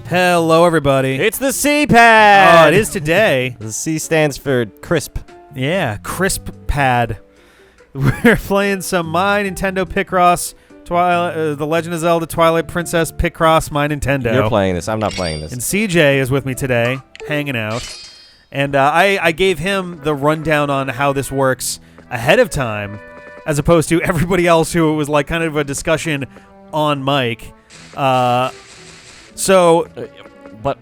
Hello, everybody. It's the C-Pad! Oh, it is today. The C stands for crisp. Yeah, crisp pad. We're playing some My Nintendo Picross, The Legend of Zelda, Twilight Princess, Picross, My Nintendo. You're playing this. I'm not playing this. And CJ is with me today, hanging out. And I gave him the rundown on how this works ahead of time, as opposed to everybody else who it was like kind of a discussion on mic. But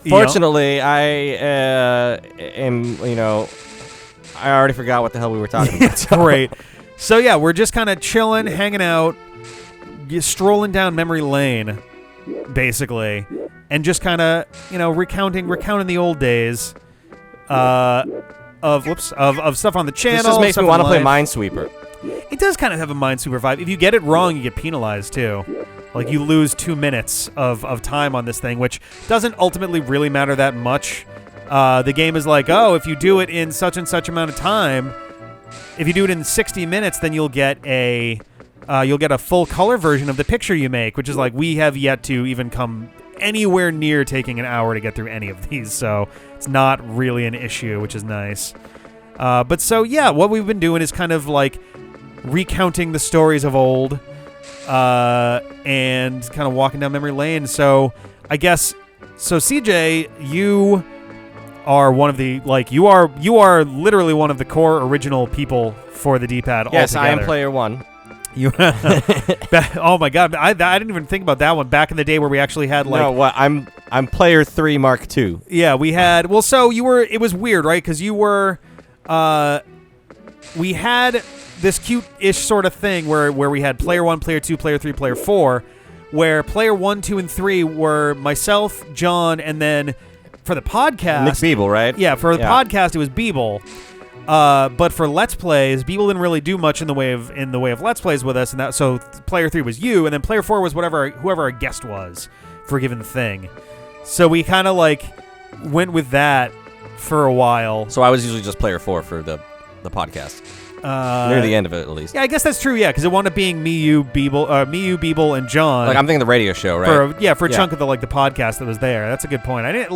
fortunately, I am, I already forgot what the hell we were talking about. It's great. So yeah, we're just kind of chilling, hanging out, strolling down memory lane, basically, and just kind of, recounting the old days of stuff on the channel. This just makes me want to play Minesweeper. It does kind of have a Minesweeper vibe. If you get it wrong, you get penalized too. Like, you lose 2 minutes of time on this thing, which doesn't ultimately really matter that much. The game is like, oh, if you do it in such and such amount of time, if you do it in 60 minutes, then you'll get a full color version of the picture you make, which is like, we have yet to even come anywhere near taking an hour to get through any of these, so it's not really an issue, which is nice. But so, yeah, what we've been doing is kind of like recounting the stories of old, and kind of walking down memory lane. So I guess, CJ, you are one of the, you are literally one of the core original people for the D-pad. Yes, altogether. I am player one. You, oh my God, I didn't even think about that one back in the day where we actually had I'm player 3 Mark II. Yeah, we had, it was weird, right? Because you were, we had this cute-ish sort of thing where we had player 1, player 2, player 3, player 4, where player 1, 2, and 3 were myself, John, and then for the podcast... Nick Beeble, right? Yeah, for the podcast, it was Beeble. But for Let's Plays, Beeble didn't really do much in the way of Let's Plays with us, and so player 3 was you, and then player 4 was whoever our guest was for a given thing. So we kind of went with that for a while. So I was usually just player 4 for the podcast. Near the end of it, at least. Yeah, I guess that's true. Yeah, because it wound up being me, you, Beeble, and John. I'm thinking the radio show, right? For a chunk of the podcast that was there. That's a good point. I didn't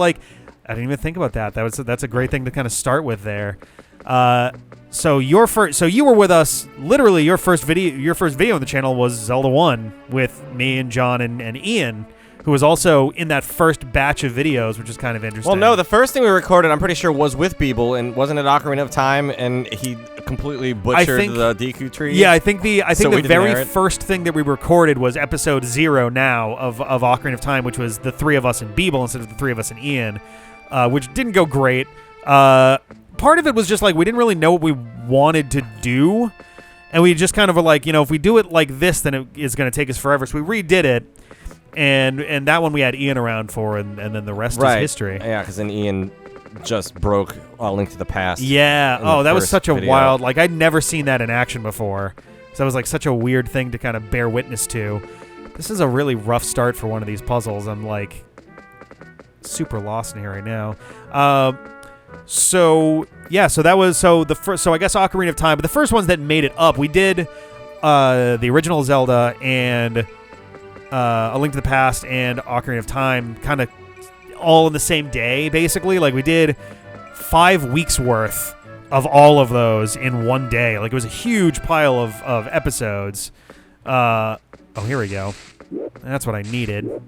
even think about that. That's a great thing to kind of start with there. So you were with us. Literally, your first video on the channel was Zelda 1 with me and John and Ian, who was also in that first batch of videos, which is kind of interesting. Well, no, the first thing we recorded, I'm pretty sure, was with Beeble, and wasn't it Ocarina of Time, and he completely butchered the Deku tree? Yeah, I think the very first thing that we recorded was episode 0 now of Ocarina of Time, which was the 3 of us and Beeble instead of the 3 of us and Ian, which didn't go great. Part of it was just we didn't really know what we wanted to do, and we just kind of were like, if we do it like this, then it is going to take us forever. So we redid it. And that one we had Ian around for, and then the rest is history. Yeah, because then Ian just broke A Link to the Past. Yeah. Oh, that was such a wild... I'd never seen that in action before. So that was such a weird thing to kind of bear witness to. This is a really rough start for one of these puzzles. I'm super lost in here right now. So that was... So I guess Ocarina of Time, but the first ones that made it up, we did the original Zelda and... A Link to the Past and Ocarina of Time kind of all in the same day, basically. We did 5 weeks worth of all of those in one day. It was a huge pile of episodes. Here we go. That's what I needed.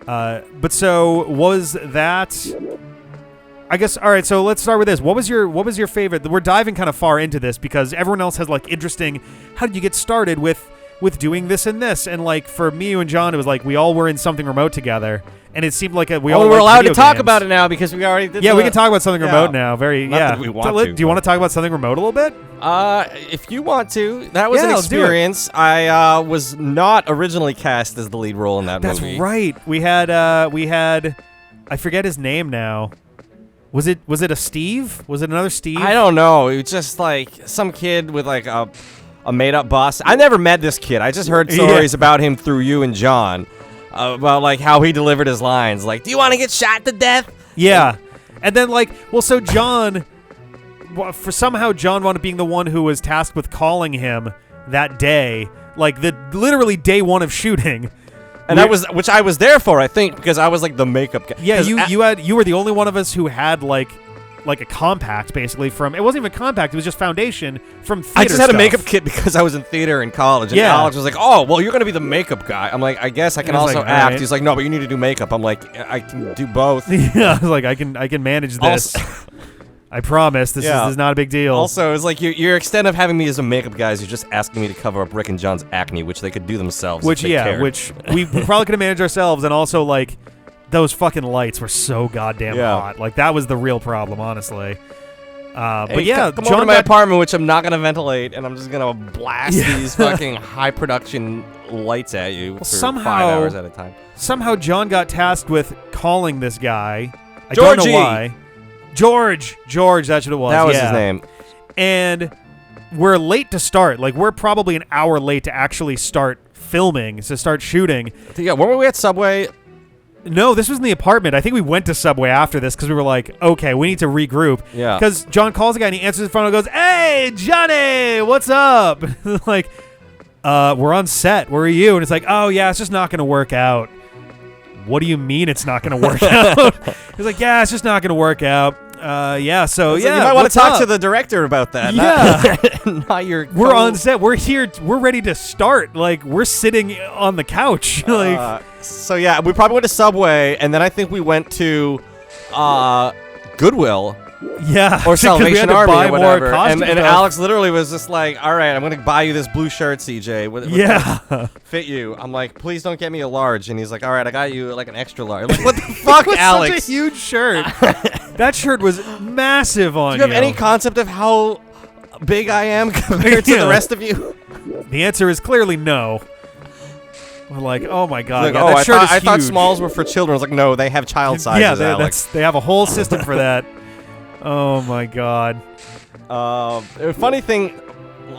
But so was that... I guess, all right, so let's start with this. What was your favorite? We're diving kind of far into this because everyone else has interesting... How did you get started with doing this and this? And for me, you and John, it was we all were in something remote together, and it seemed like we're allowed to talk about it now because we already did. Yeah, we can talk about something remote now. Not that we want to. Do you want to talk about something remote a little bit? If you want to. That was an experience. I was not originally cast as the lead role in that movie. That's right. We had I forget his name now. Was it a Steve? Was it another Steve? I don't know. It was just some kid with a made-up boss. I never met this kid. I just heard stories about him through you and John, about how he delivered his lines. Do you want to get shot to death? Yeah, and then so John, for somehow John wound up being the one who was tasked with calling him that day, the literally day one of shooting. And which I was there for, I think, because I was like the makeup guy. Yeah, you were the only one of us who had like a compact, basically, from, it wasn't even compact, it was just foundation from theater I just had stuff. a makeup kit because I was in theater in college, and Yeah. Alex was like, "Oh, well, you're gonna be the makeup guy." I'm like, "I guess I can I was also like, act." alright. He's like, "No, but you need to do makeup." I'm like, "I can do both." Yeah, I was like, I can manage this. I promise. This is not a big deal. Also, it's like your extent of having me as a makeup guy is you're just asking me to cover up Rick and John's acne, which they could do themselves. Which if they cared. which we probably could have managed ourselves, and also like those fucking lights were so goddamn hot. Like that was the real problem, honestly. But yeah, come John over to my got- apartment, which I'm not gonna ventilate, and I'm just gonna blast these fucking high production lights at you for somehow- 5 hours at a time. Somehow John got tasked with calling this guy. I Georgie! don't know why. George, that's what it was. That was yeah. his name. And we're late to start. Like we're probably an hour late to actually start filming, to start shooting. Yeah, weren't we at Subway? No, this was in the apartment. I think we went to Subway after this because we were like, okay, we need to regroup. Yeah. Because John calls the guy and he answers the phone and goes, "Hey, Johnny, what's up?" Like, we're on set. Where are you? And it's like, oh, yeah, it's just not going to work out. What do you mean it's not going to work out? He's like, yeah, it's just not going to work out. Yeah, so It's yeah. like, you might want what's to talk up? to the director about that. Yeah. Not your. We're on set. We're here. We're ready to start. Like, we're sitting on the couch. Like, So yeah, we probably went to Subway, and then I think we went to Goodwill yeah. or 'cause we had Salvation to Army buy or more whatever. costume And stuff. Alex literally was just like, "All right, I'm gonna buy you this blue shirt, CJ. What Yeah. fit you?" I'm like, "Please don't get me a large." And he's like, "All right, I got you like an extra large." I'm like, what the fuck, It was Alex? such a huge shirt. That shirt was massive on Do you have any concept of how big I am compared to Yeah. the rest of you? The answer is clearly no. We're like, oh my god, Like, yeah, oh, that I shirt thought, is I thought huge. smalls were for children. I was like, no, they have child sizes, Yeah, Alex. they have a whole system for that. Oh my god. Funny thing,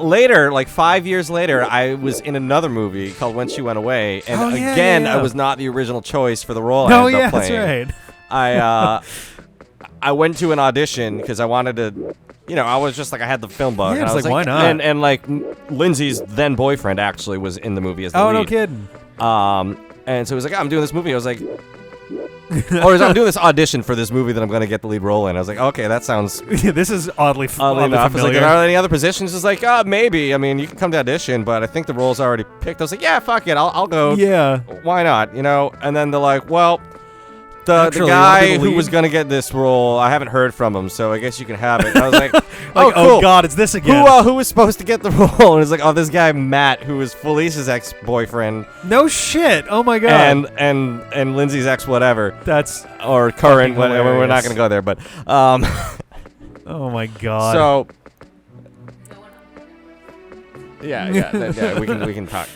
later, like 5 years later, I was in another movie called When She Went Away, and Oh, yeah, again, yeah. I was not the original choice for the role Oh I ended yeah, up that's playing. right. I went to an audition because I wanted to, I was just like, I had the film bug. Yeah, and I it's was like, why not? And like, Lindsay's then boyfriend actually was in the movie as the Oh, lead. no kidding. And so he was like, I'm doing this movie. I was like, or I'm doing this audition for this movie that I'm going to get the lead role in. I was like, okay, that sounds Yeah, this is oddly enough. I was like, familiar. are there any other positions? He's like, maybe. I mean, you can come to audition, but I think the role's already picked. I was like, yeah, fuck it. I'll go. Yeah. Why not? And then they're like, well, the Actually, you wanna be guy the who lead? was going to get this role, I haven't heard from him, so I guess you can have it. And I was like, Like, oh, cool. oh god, it's this again. Who was supposed to get the role? And it's like, oh, this guy Matt, who was Felice's ex-boyfriend, No shit. Oh my god. and Lindsay's ex whatever, That's or current fucking whatever. We're not hilarious. going to go there, but oh my god. so yeah, we can talk.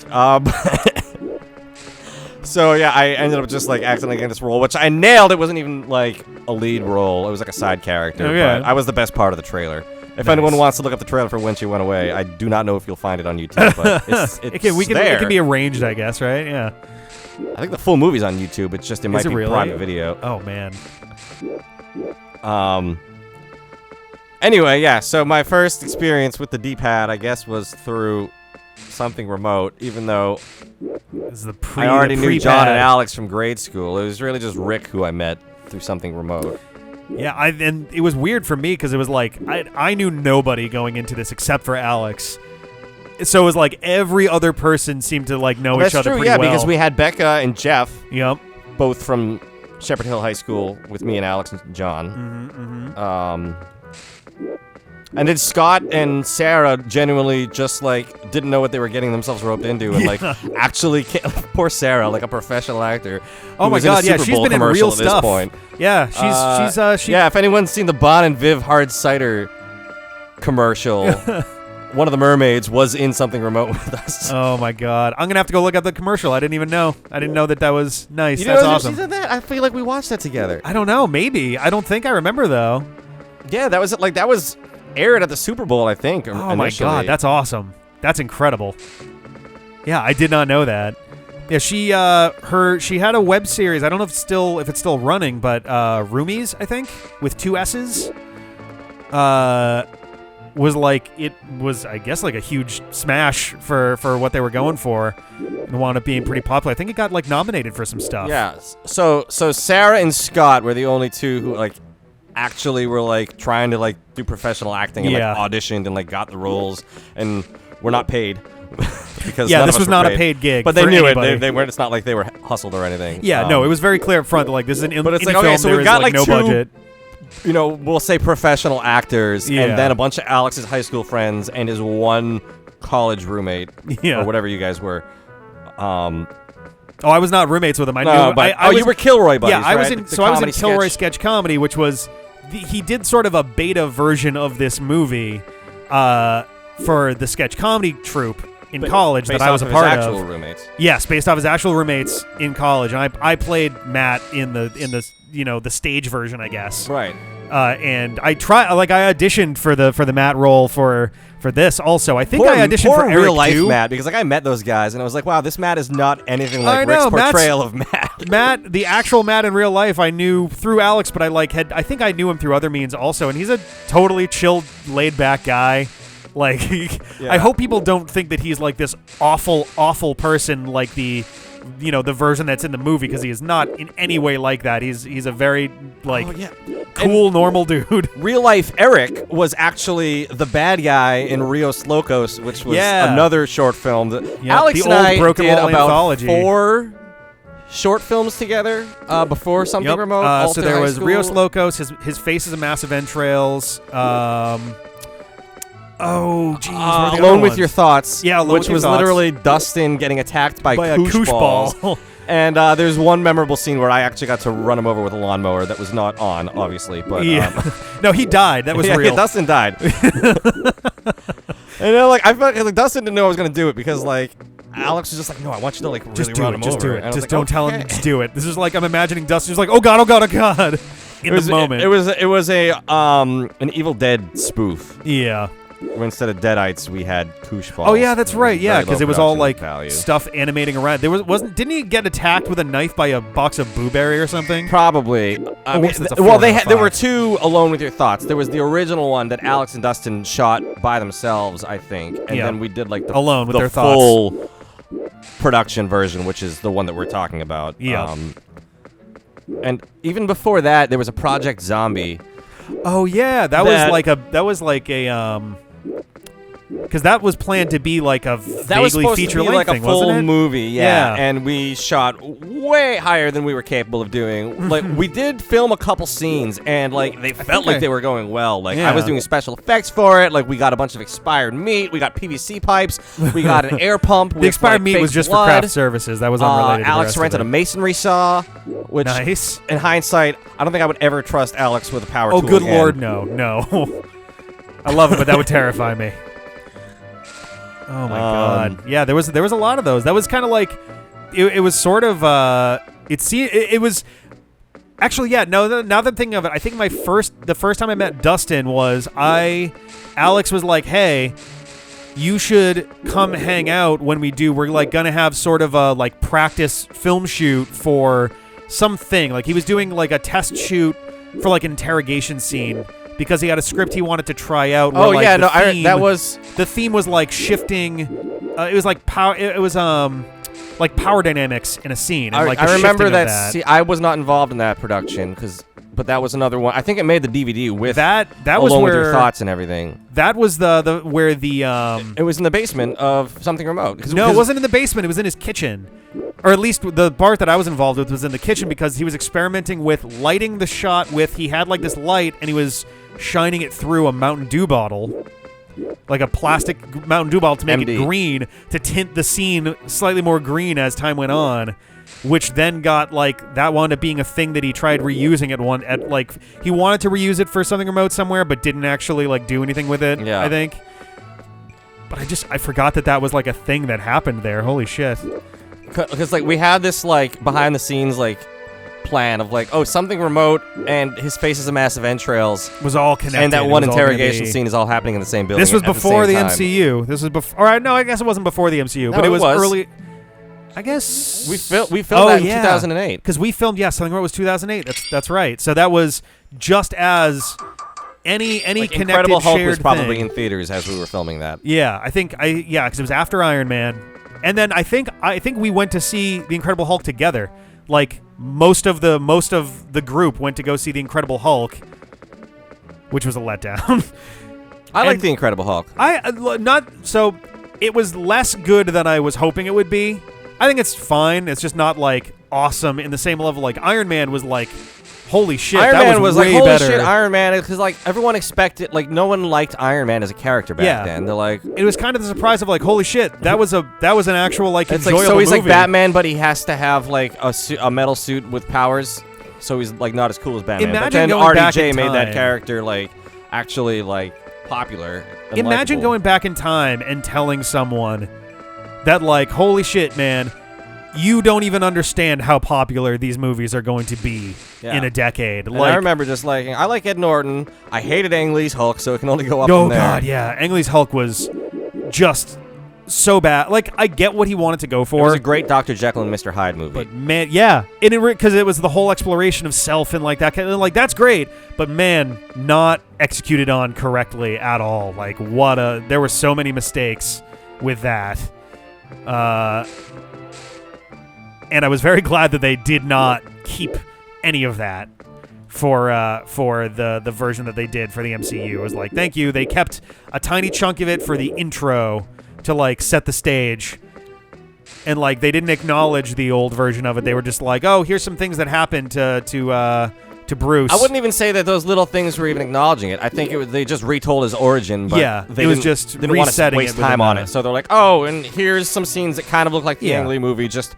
So yeah, I ended up just like acting like in this role, which I nailed. It wasn't even like a lead role; it was like a side character. Oh, yeah. But I was the best part of the trailer. If Nice. anyone wants to look up the trailer for When She Went Away, I do not know if you'll find it on YouTube, but it's it can there. be arranged, I guess, right? Yeah. I think the full movie's on YouTube. It's just it might it be really? private video. Oh man. Anyway, yeah. So my first experience with the D-pad, I guess, was through something remote. Even though This is the I already the knew John pre-pad. and Alex from grade school. It was really just Rick who I met through something remote. Yeah, and it was weird for me because it was like I knew nobody going into this except for Alex. So it was like every other person seemed to like know That's each other true, pretty yeah, well. because we had Becca and Jeff, Yep. both from Shepherd Hill High School, with me and Alex and John. And then Scott and Sarah genuinely just like didn't know what they were getting themselves roped into, and like actually, poor Sarah, like a professional actor. Oh who my was in a god, yeah, Super she's Bowl been in commercial real at this stuff. point. Yeah, she Yeah, if anyone's seen the Bon and Viv hard cider commercial, one of the mermaids was in something remote with us. Oh my god, I'm gonna have to go look up the commercial. I didn't even know. I didn't know that was nice. You That's know awesome. she did that? I feel like we watched that together. I don't know. Maybe I don't think I remember though. Yeah, that was aired at the Super Bowl, I think. Oh my god, that's awesome. That's incredible. Yeah, I did not know that. Yeah, she had a web series. I don't know if it's still running, but Roomies, I think, with 2 S's. was like, it was, I guess, like a huge smash for what they were going for, and wound up being pretty popular. I think it got like nominated for some stuff. Yeah. So Sarah and Scott were the only two who like actually were like trying to like do professional acting and like auditioned and like got the roles, and were not paid. Because this was not a paid gig, but they knew anybody. it. They weren't. It's not like they were hustled or anything. Yeah, no, it was very clear up front that like this is an but it's indie like, okay, film. so There we've is, got like no two, budget. You know, we'll say professional actors, and then a bunch of Alex's high school friends and his one college roommate, or whatever you guys were. I was not roommates with him. I knew. But you were Kilroy buddies. Yeah, I was right? in. So I was in Kilroy sketch comedy, which was he did sort of a beta version of this movie for the sketch comedy troupe in college that I was a part of. Based off his actual roommates. Yes, based off his actual roommates in college, and I played Matt in the the stage version, I guess. Right. And I auditioned for the Matt role for this also. I think I auditioned for Eric real life too. Matt, because like I met those guys and I was like, wow, this Matt is not anything like Rick's portrayal of Matt. Matt, the actual Matt in real life, I knew through Alex, but I think I knew him through other means also, and he's a totally chill, laid back guy. Like, I hope people don't think that he's like this awful person like the version that's in the movie, because he is not in any way like that. He's a very cool, normal dude. Real life Eric was actually the bad guy in Rios Locos, which was another short film that Alex and I did about anthology. 4 short films together before Something Remote. So there was Rios Locos. His Face is a Massive Entrails. Alone with Your Thoughts, which was literally Dustin getting attacked by a koosh ball. And there's one memorable scene where I actually got to run him over with a lawnmower that was not on, obviously. But no, he died. That was real. Yeah, Dustin died. And I felt like Dustin didn't know I was gonna do it, because like Alex was just like, no, I want you to like really run him over. Just do it. And just don't tell him. Just do it. This is like I'm imagining Dustin just like, oh god. In the moment, it was an Evil Dead spoof. Yeah. Where instead of deadites, we had koosh balls. Oh yeah, that's right. Yeah, because it was all like value. Stuff animating around. Didn't he get attacked with a knife by a box of blueberry or something? Probably. There were 2 Alone with Your Thoughts. There was the original one that Alex and Dustin shot by themselves, I think, and then we did like the Alone with Their full Thoughts production version, which is the one that we're talking about. Yeah. And even before that, there was a Project Zombie. Oh yeah, that was like a because that was planned to be like a vaguely feature-length thing, full wasn't it? movie, yeah. And we shot way higher than we were capable of doing. Like we did film a couple scenes, and like they felt like they were going well. Like I was doing special effects for it. Like we got a bunch of expired meat, we got PVC pipes, we got an air pump. The expired meat was just for craft services. That was unrelated. Alex rented a masonry saw, which nice. In hindsight, I don't think I would ever trust Alex with a power tool. Oh, good again. lord, no. I love it, but that would terrify me. Oh my god! Yeah, there was a lot of those. That was kind of like, it was sort of it was actually now that I'm thinking of it, I think the first time I met Dustin was Alex was like, hey, you should come hang out when we're like gonna have sort of a like practice film shoot for something. Like he was doing like a test shoot for like an interrogation scene, because he had a script he wanted to try out. Where, the theme was like shifting. It was like power. It was like power dynamics in a scene. And, like, I remember that. See, I was not involved in that production but that was another one. I think it made the DVD with that was Alone where with Your Thoughts and everything. That was the where the It was in the basement of Something Remote. No, it wasn't in the basement. It was in his kitchen. Or at least the part that I was involved with was in the kitchen, because he was experimenting with lighting the shot with, he had like this light and he was shining it through a Mountain Dew bottle, like a plastic Mountain Dew bottle, to make it green, to tint the scene slightly more green as time went on, which then got like, that wound up being a thing that he tried reusing he wanted to reuse it for Something Remote somewhere, but didn't actually like do anything with it. I think. But I forgot that was like a thing that happened there. Holy shit. Because like we had this like behind the scenes like plan of like, oh, Something Remote and His Face is a Massive Entrails was all connected, and that one interrogation scene is all happening in the same building. This was before the MCU. This was before. All right, no, I guess it wasn't before the MCU, but it was early. I guess we filmed that in 2008, because we filmed. Something Remote was 2008. That's right. So that was just as any like connected Incredible Hulk shared was probably thing. in theaters as we were filming that. Yeah, because it was after Iron Man, and then I think we went to see the Incredible Hulk together. Like most of the group went to go see the Incredible Hulk, which was a letdown. I like the Incredible Hulk. It was less good than I was hoping it would be. I think it's fine. It's just not like awesome in the same level. Like Iron Man was like, holy shit, Iron that Man was like, way holy better. shit, Iron Man, because like everyone expected, like no one liked Iron Man as a character back then. They're like, it was kind of the surprise of like, holy shit, that was an actual like it's enjoyable like, so he's movie. like Batman, but he has to have like a metal suit with powers, so he's like not as cool as Batman. Imagine but then going back RDJ in made that time. character like actually like popular. And Imagine likable. going back in time and telling someone that like, holy shit, man, you don't even understand how popular these movies are going to be in a decade. And like, I remember just liking, I like Ed Norton. I hated Ang Lee's Hulk, so it can only go up from oh there. god, yeah, Ang Lee's Hulk was just so bad. Like, I get what he wanted to go for. It was a great Dr. Jekyll and Mr. Hyde movie. But man, yeah, because it was the whole exploration of self and like that kind of, like that's great. But man, not executed on correctly at all. Like there were so many mistakes with that. And I was very glad that they did not keep any of that for the version that they did for the MCU. It was like, thank you. They kept a tiny chunk of it for the intro to like set the stage. And like they didn't acknowledge the old version of it. They were just like, oh, here's some things that happened to Bruce. I wouldn't even say that those little things were even acknowledging it. I think they just retold his origin, but it was just didn't want to resetting waste it time within on it. So they're like, oh, and here's some scenes that kind of look like the Ang Lee movie, just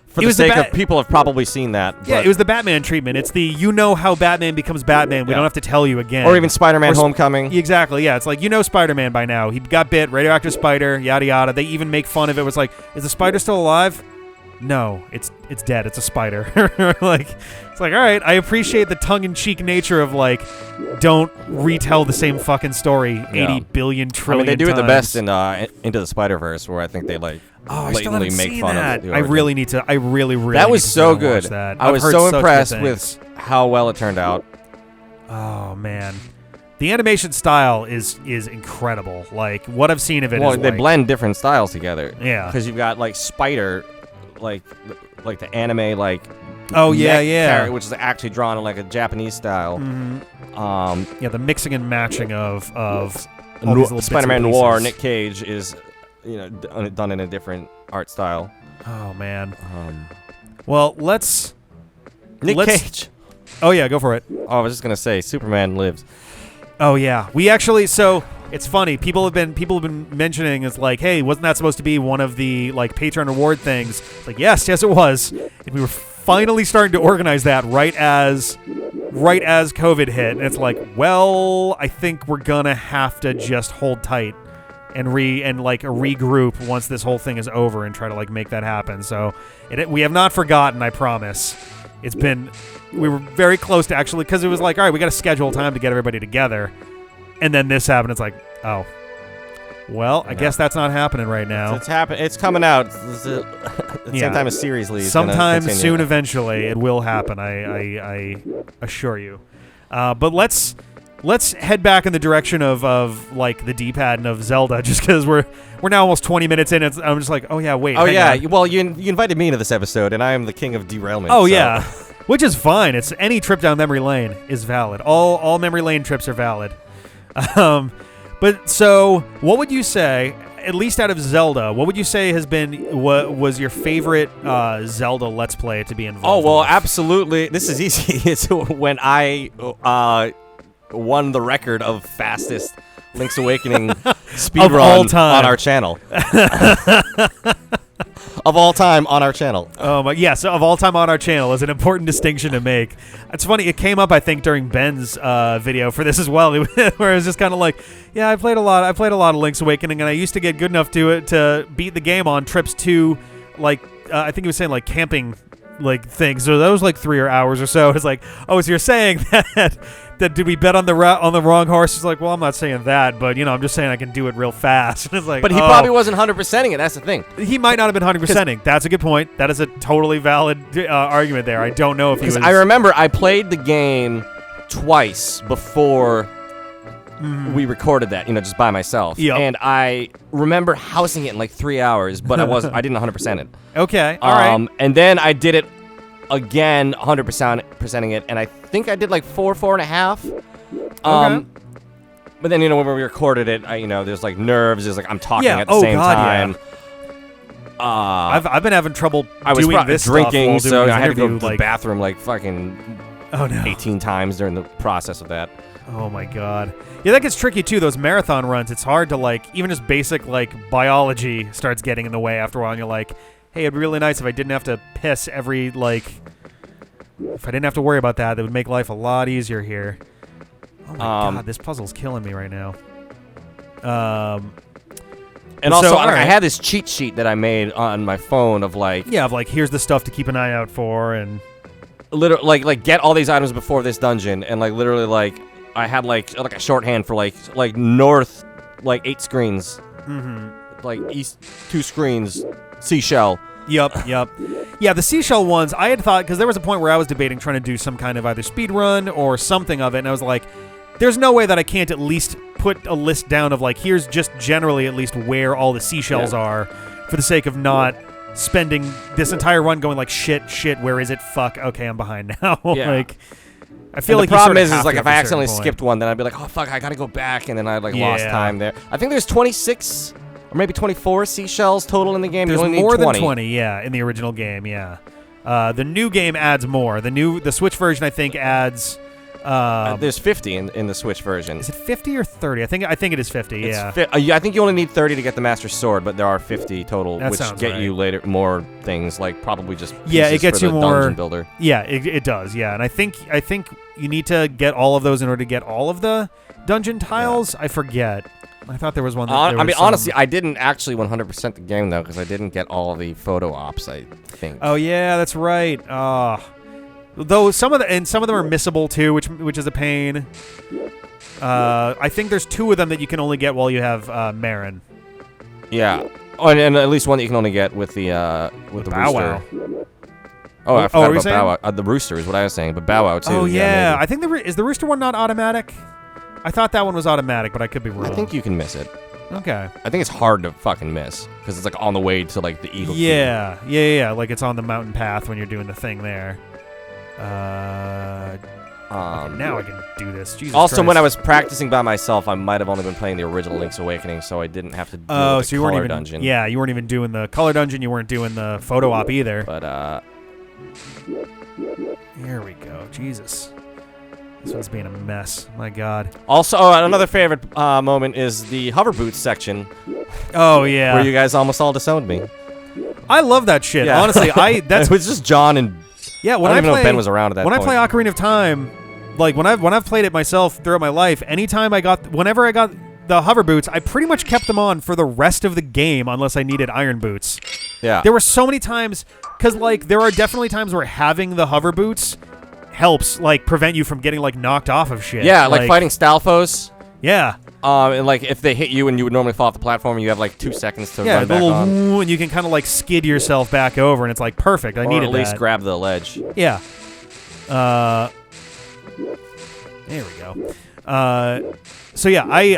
for the sake of people have probably seen that. Yeah, it was the Batman treatment. It's the how Batman becomes Batman. We don't have to tell you again. Or even Spider-Man Homecoming. Exactly, yeah. It's like, Spider-Man by now. He got bit, radioactive spider, yada yada. They even make fun of it. It was like, is the spider still alive? No, it's dead. It's a spider. It's like, all right, I appreciate the tongue-in-cheek nature of like, don't retell the same fucking story 80 billion trillion they do it the times. best in Into the Spider-Verse, where I think they like blatantly make fun that. of the I really need to. I really that was need to so watch good. That. I was I've heard so such impressed good with things. how well it turned out. Oh man, the animation style is incredible. Like what I've seen of it. Well, is they like, blend different styles together. Yeah, because you've got like Spider, like the anime like. Oh yeah, which is actually drawn in like a Japanese style. Mm-hmm. The mixing and matching of all these little bits and Spider-Man Noir, pieces. Nick Cage is done in a different art style. Oh man. Well, let's Cage. Oh yeah, go for it. Oh, I was just gonna say Superman lives. Oh yeah, we actually it's funny. People have been mentioning it's like, hey, wasn't that supposed to be one of the like Patreon reward things? It's like yes, it was, and we were finally starting to organize that right as COVID hit, and it's like, well, I think we're gonna have to just hold tight and regroup once this whole thing is over and try to like make that happen. So we have not forgotten, I promise. We were very close to actually, because it was like, all right, we got to schedule time to get everybody together, and then this happened. It's like, oh, well, I guess that's not happening right now. It's coming out. It's at the same time as Series Lee. Sometime soon, eventually, it will happen. I assure you. But let's head back in the direction of like the D-pad and of Zelda, just because we're now almost 20 minutes in. I'm just like, oh yeah, wait. Oh yeah. On. Well, you invited me into this episode, and I am the king of derailment. Oh so. yeah, which is fine. It's any trip down memory lane is valid. All memory lane trips are valid. But so, what would you say, at least out of Zelda, what would you say what was your favorite Zelda Let's Play to be involved? Oh well, with? Absolutely. This is easy. It's when I won the record of fastest Link's Awakening speedrun on our channel. Of all time on our channel. Yes, of all time on our channel is an important distinction to make. It's funny, it came up, I think, during Ben's video for this as well, where it was just kind of like, yeah, I played a lot of Link's Awakening, and I used to get good enough to beat the game on trips to, like, I think he was saying, like, camping, like, things. So that was, like, 3 hours or so. It's like, oh, so you're saying that did we bet on the wrong horse? It's like, well, I'm not saying that, but I'm just saying I can do it real fast. It's like, but he probably wasn't 100%ing it. That's the thing. He might not have been 100%ing. That's a good point. That is a totally valid argument there. I don't know if he was. I remember I played the game twice before we recorded that, just by myself. Yep. And I remember housing it in like 3 hours, but I didn't 100% it. Okay, all right. And then I did it again, 100%ing it, and I think I did like 4.5. Okay. But then, when we recorded it, there's like nerves, there's like I'm talking at the same God, time. Yeah. I've been having trouble I was doing this drinking, stuff while doing so I had to go to interview, the bathroom like fucking 18 times during the process of that. Oh my god. Yeah, that gets tricky too, those marathon runs. It's hard to even just basic biology starts getting in the way after a while, and you're like, hey, it'd be really nice if I didn't have to piss every if I didn't have to worry about that, would make life a lot easier here. Oh my god, this puzzle's killing me right now. And also, I had this cheat sheet that I made on my phone of here's the stuff to keep an eye out for, and literally get all these items before this dungeon, and literally I had like a shorthand for like north 8 screens, east 2 screens, seashell. Yep. Yeah, the seashell ones, I had thought, because there was a point where I was debating trying to do some kind of either speed run or something of it, and I was like, there's no way that I can't at least put a list down of here's just generally at least where all the seashells are, for the sake of not spending this entire run going shit, where is it? Fuck, okay, I'm behind now. Yeah. I feel the problem is if I accidentally skipped one, then I'd be like, oh fuck, I gotta go back, and then I lost time there. I think there's 26 or maybe 24 seashells total in the game. There's you only more need 20. than 20, yeah, in the original game, yeah. The new game adds more. The Switch version, I think, adds. There's 50 in the Switch version. Is it 50 or 30? I think it is 50. Yeah. I think you only need 30 to get the Master Sword, but there are 50 total, that which get right. you later more things, probably just it gets for you the more dungeon builder. Yeah, it does. Yeah, and I think you need to get all of those in order to get all of the dungeon tiles. Yeah. I forget. I thought there was one. Honestly, I didn't actually 100% the game though, because I didn't get all the photo ops. I think. Oh yeah, that's right. Though some of them are missable too, which is a pain. I think there's 2 of them that you can only get while you have Marin. Yeah. Oh, and at least one that you can only get with the Bow rooster. Wow. Oh, I forgot about saying? Bow Wow. The rooster is what I was saying, but Bow Wow too. Oh yeah, maybe. I think is the rooster one not automatic? I thought that one was automatic, but I could be wrong. I think you can miss it. Okay. I think it's hard to fucking miss because it's on the way to the Eagle. Yeah. It's on the mountain path when you're doing the thing there. Okay, now I can do this. Jesus also, Christ. when I was practicing by myself, I might have only been playing the original Link's Awakening, so I didn't have to do the you weren't color even, dungeon. Yeah, you weren't even doing the color dungeon. You weren't doing the photo op either. But here we go. Jesus, this one's being a mess. My God. Also, another favorite moment is the hover boots section. Oh yeah, where you guys almost all disowned me. I love that shit. Yeah. Honestly, it was just John and. Yeah, I don't even know if Ben was around at that point. When I play Ocarina of Time, when I've played it myself throughout my life, whenever I got the hover boots, I pretty much kept them on for the rest of the game unless I needed iron boots. Yeah. There were so many times, because there are definitely times where having the hover boots helps prevent you from getting knocked off of shit. Yeah, fighting Stalfos. Yeah. And if they hit you and you would normally fall off the platform, you have 2 seconds to run back on. And you can kind of skid yourself back over, and it's perfect. I needed that. Or at least grab the ledge. Yeah. There we go. So yeah, I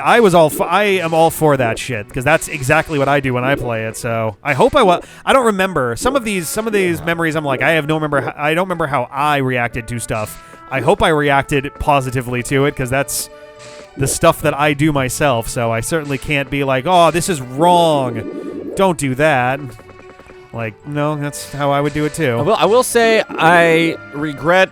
am all for that shit because that's exactly what I do when I play it. So I hope I don't remember some of these memories. I'm I don't remember how I reacted to stuff. I hope I reacted positively to it because that's the stuff that I do myself. So I certainly can't be oh, this is wrong. Don't do that. No, that's how I would do it too. I will say I regret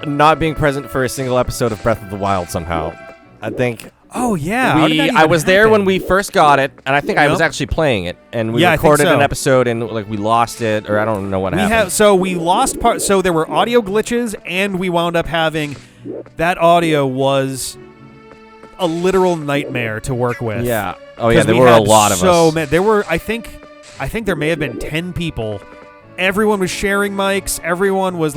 not being present for a single episode of Breath of the Wild somehow. I think. Oh yeah, I was there when we first got it, and I think I was actually playing it, and we recorded an episode, and we lost it, or I don't know what happened. We lost part. So there were audio glitches, and we wound up having that audio was a literal nightmare to work with. Yeah. Oh yeah, there were a lot of us. There were. I think there may have been 10 people. Everyone was sharing mics. Everyone was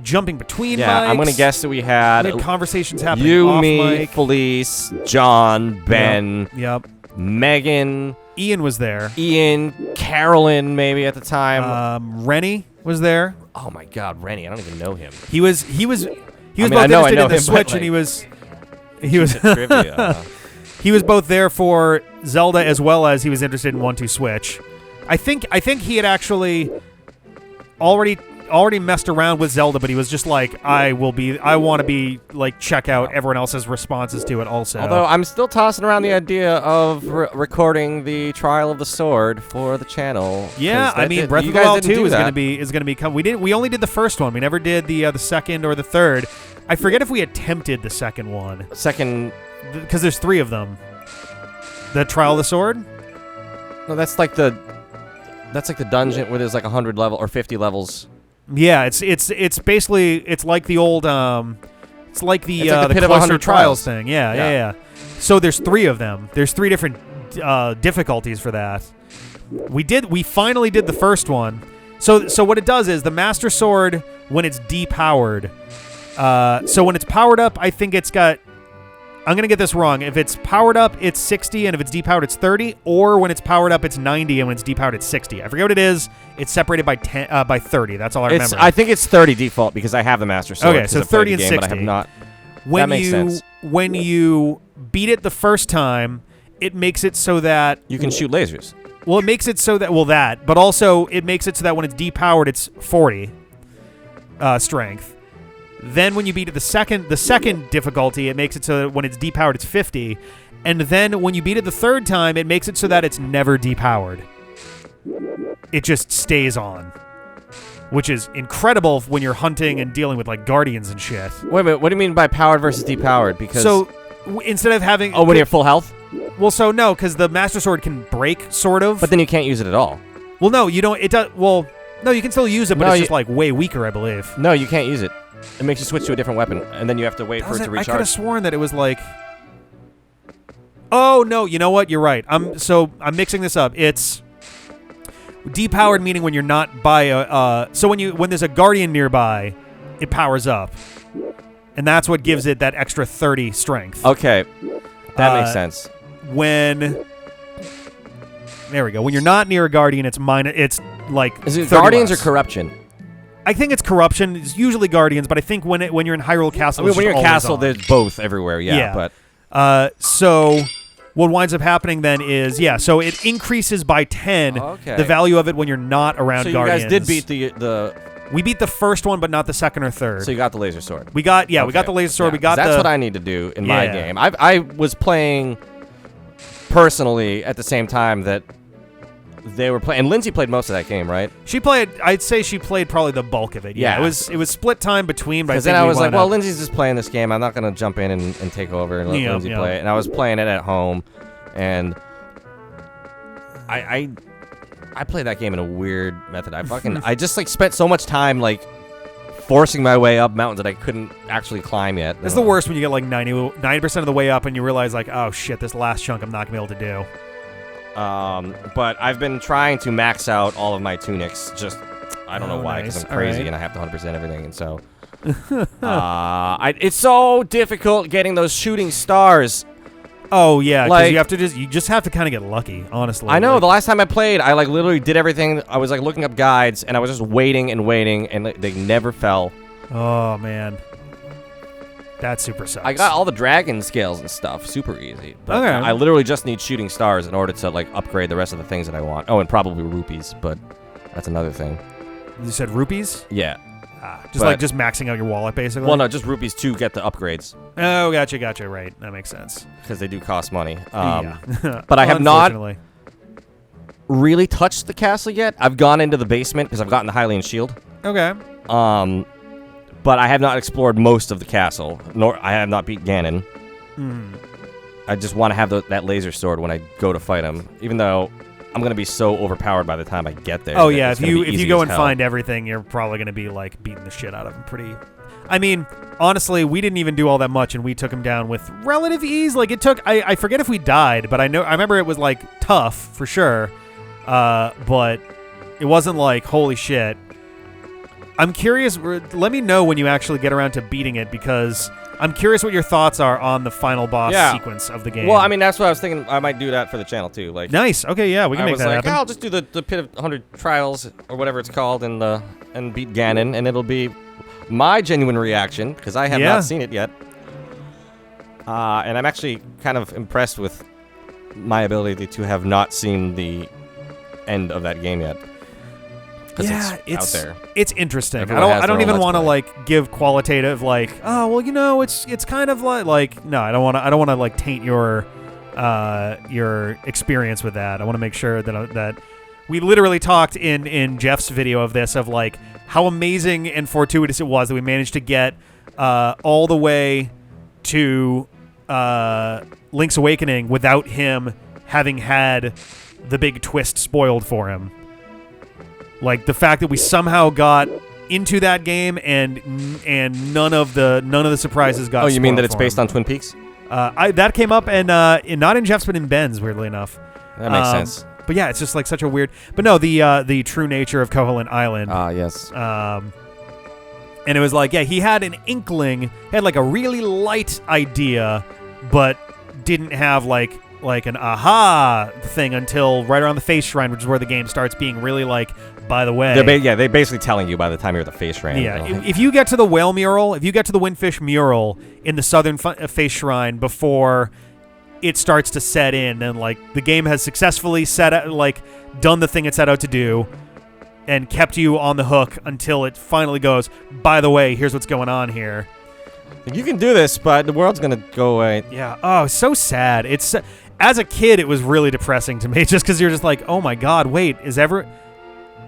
jumping between mics. Yeah, I'm going to guess that we had conversations happening you, off me, mic. Felice, John, Ben, Yep. Megan. Ian was there. Ian, Carolyn maybe at the time. Rennie was there. Oh my God, Rennie. I don't even know him. He was both I know interested in the him, Switch, but, and he was... He was trivia. he was both there for Zelda as well as he was interested in 1-2 Switch. I think he had actually already messed around with Zelda, but he was just like, I want to be like check out everyone else's responses to it also. Although I'm still tossing around the idea of recording the Trial of the Sword for the channel. Yeah, I mean, Breath of the Wild 2 is going to be we only did the first one. We never did the second or the third. I forget if we attempted the second one. Because there's 3 of them. The Trial of the Sword? No, that's like the dungeon where there's like 100 level or 50 levels. Yeah, it's basically it's like the old it's like the Pit of Cluster 100 Trials thing. Yeah. So there's 3 of them. There's 3 different difficulties for that. We finally did the first one. So what it does is the Master Sword, when it's depowered, so when it's powered up, I think it's got, I'm going to get this wrong. If it's powered up, it's 60, and if it's depowered, it's 30, or when it's powered up, it's 90, and when it's depowered, it's 60. I forget what it is. It's separated by 30. That's all I remember. I think it's 30 default because I have the Master Sword. Okay, so 30 and 60. But I have not. That makes sense. When you beat it the first time, it makes it so that you can shoot lasers. Well, it makes it so that, but also it makes it so that when it's depowered, it's 40 strength. Then when you beat it the second difficulty, it makes it so that when it's depowered, it's 50. And then when you beat it the third time, it makes it so that it's never depowered. It just stays on. Which is incredible when you're hunting and dealing with like guardians and shit. Wait a minute, what do you mean by powered versus depowered? Because instead of having... Oh, when you're full health? Well, so no, because the Master Sword can break, sort of. But then you can't use it at all. Well, no, you don't... It does... Well, no, you can still use it, but it's just like way weaker, I believe. No, you can't use it. It makes you switch to a different weapon, and then you have to wait for it to recharge. I could have sworn that it was like... Oh, no, you know what? You're right. I'm mixing this up. It's... Depowered meaning when you're not by a... so when there's a guardian nearby, it powers up. And that's what gives it that extra 30 strength. Okay. That makes sense. There we go. When you're not near a guardian, it's like... Is it guardians or corruption? I think it's corruption. It's usually guardians, but I think when you're in Hyrule Castle, when you're in Castle, there's both everywhere. Yeah. But so what winds up happening then is so it increases by 10 the value of it when you're not around guardians. So you guys did beat the. We beat the first one, but not the second or third. So you got the laser sword. We got the laser sword. Yeah, we got that's what I need to do in my game. I was playing personally at the same time that they were playing, and Lindsay played most of that game, right? I'd say she played probably the bulk of it. Yeah, it was split time between. But then I was like, well, Lindsay's just playing this game. I'm not gonna jump in and take over and let Lindsay play it. And I was playing it at home, and I played that game in a weird method. I just like spent so much time like forcing my way up mountains that I couldn't actually climb yet. It's the worst when you get like 90% of the way up and you realize like, oh shit, this last chunk I'm not gonna be able to do. But I've been trying to max out all of my tunics. Just I don't know why, because I'm crazy and I have to 100% everything, and so it's so difficult getting those shooting stars. Oh yeah, because you just have to kind of get lucky, honestly. I know. The last time I played, I like literally did everything. I was like looking up guides, and I was just waiting, and they never fell. Oh man, that super sucks. I got all the dragon scales and stuff, super easy. But I literally just need shooting stars in order to like upgrade the rest of the things that I want. Oh, and probably rupees, but that's another thing. You said rupees? Yeah. Just maxing out your wallet, basically? Well, no, just rupees to get the upgrades. Oh, gotcha, right. That makes sense. Because they do cost money. But I have not really touched the castle yet. I've gone into the basement because I've gotten the Hylian shield. Okay. But I have not explored most of the castle, nor I have not beat Ganon. I just want to have that laser sword when I go to fight him, even though I'm going to be so overpowered by the time I get there. Oh, yeah. If you go and find everything, you're probably going to be, like, beating the shit out of him pretty... I mean, honestly, we didn't even do all that much, and we took him down with relative ease. Like, it took... I forget if we died, but I remember it was, like, tough, for sure. But it wasn't like, holy shit. I'm curious... Let me know when you actually get around to beating it, because... I'm curious what your thoughts are on the final boss sequence of the game. Well, I mean, that's what I was thinking. I might do that for the channel, too. Like, nice. Okay, yeah, we can make that happen. I'll just do the Pit of 100 Trials, or whatever it's called, and beat Ganon, and it'll be my genuine reaction, because I have not seen it yet. And I'm actually kind of impressed with my ability to have not seen the end of that game yet. Yeah, it's out there. It's interesting. Everyone has I don't their own even want to Let's Play. like give qualitative like, oh well, you know, it's kind of like no, I don't want to like taint your experience with that. I want to make sure that we literally talked in Jeff's video of this of like how amazing and fortuitous it was that we managed to get all the way to Link's Awakening without him having had the big twist spoiled for him. Like the fact that we somehow got into that game and none of the surprises got. Oh, you mean that it's spoiled based for him. on Twin Peaks? That came up and not in Jeff's but in Ben's, weirdly enough. That makes sense. But yeah, it's just like such a weird. But no, the true nature of Koholint Island. Yes. And it was like, yeah, he had an inkling, had like a really light idea, but didn't have like an aha thing until right around the face shrine, which is where the game starts being really like, by the way. They're basically telling you by the time you're at the face shrine. Yeah, if you get to the whale mural, if you get to the windfish mural in the southern face shrine before it starts to set in, then like the game has successfully done the thing it set out to do and kept you on the hook until it finally goes, by the way, here's what's going on here. You can do this, but the world's gonna go away. Yeah. Oh, so sad. It's as a kid, it was really depressing to me, just because you're just like, oh my god, wait,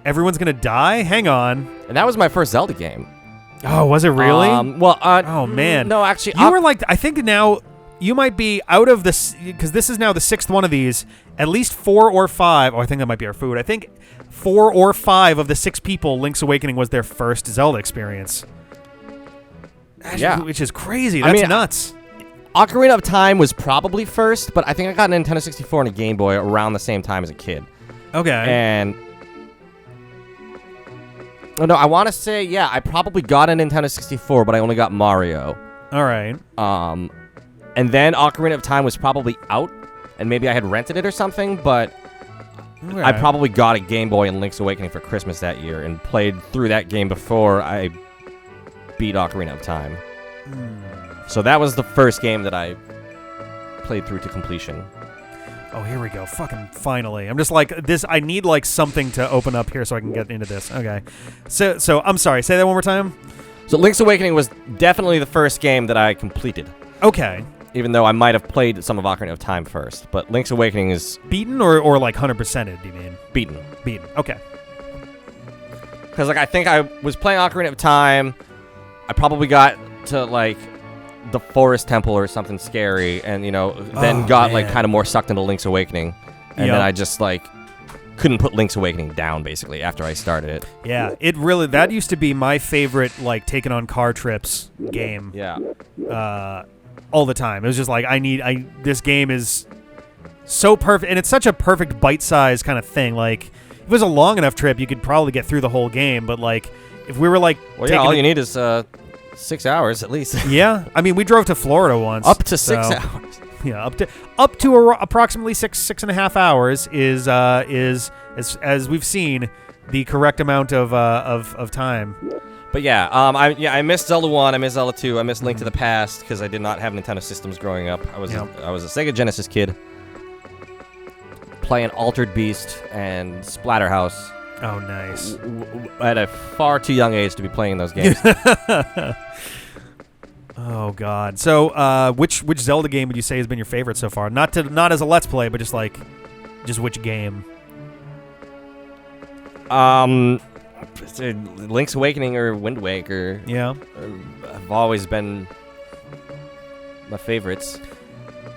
everyone's gonna die? Hang on. And that was my first Zelda game. Oh, was it really? Oh man. No, actually, you were like, I think now you might be out of this because this is now the 6th one of these. At least 4 or 5. Oh, I think that might be our food. I think 4 or 5 of the 6 people Link's Awakening was their first Zelda experience. Yeah, which is crazy. That's nuts. Ocarina of Time was probably first, but I think I got a Nintendo 64 and a Game Boy around the same time as a kid. Okay. And oh no, I want to say I probably got a Nintendo 64, but I only got Mario. All right. And then Ocarina of Time was probably out, and maybe I had rented it or something, but Okay. I probably got a Game Boy and Link's Awakening for Christmas that year and played through that game before I beat Ocarina of Time. So that was the first game that I played through to completion. Oh, here we go. Fucking finally. I'm just like this. I need like something to open up here so I can get into this. Okay. So I'm sorry. Say that one more time. So Link's Awakening was definitely the first game that I completed. Okay. Even though I might have played some of Ocarina of Time first, but Link's Awakening is beaten or like 100%ed, do you mean? Beaten. Okay. Because like I think I was playing Ocarina of Time, I probably got to like the Forest Temple or something scary, and then got like kind of more sucked into Link's Awakening, and then I just like couldn't put Link's Awakening down basically after I started it. Yeah, that used to be my favorite like taking on car trips game. Yeah. All the time. It was just like this game is so perfect, and it's such a perfect bite-sized kind of thing. Like if it was a long enough trip, you could probably get through the whole game, but like if we were like all you need is 6 hours at least. Yeah, I mean we drove to Florida once. Up to 6 hours. Yeah, up to approximately 6.5 hours is as we've seen the correct amount of time. But yeah, I missed Zelda 1, I missed Zelda 2, I missed Link to the Past because I did not have Nintendo systems growing up. I was a Sega Genesis kid playing Altered Beast and Splatterhouse. Oh, nice. At a far too young age to be playing those games. Oh God. So, which Zelda game would you say has been your favorite so far? Not as a Let's Play, but just which game? Link's Awakening or Wind Waker. Yeah. Have always been my favorites.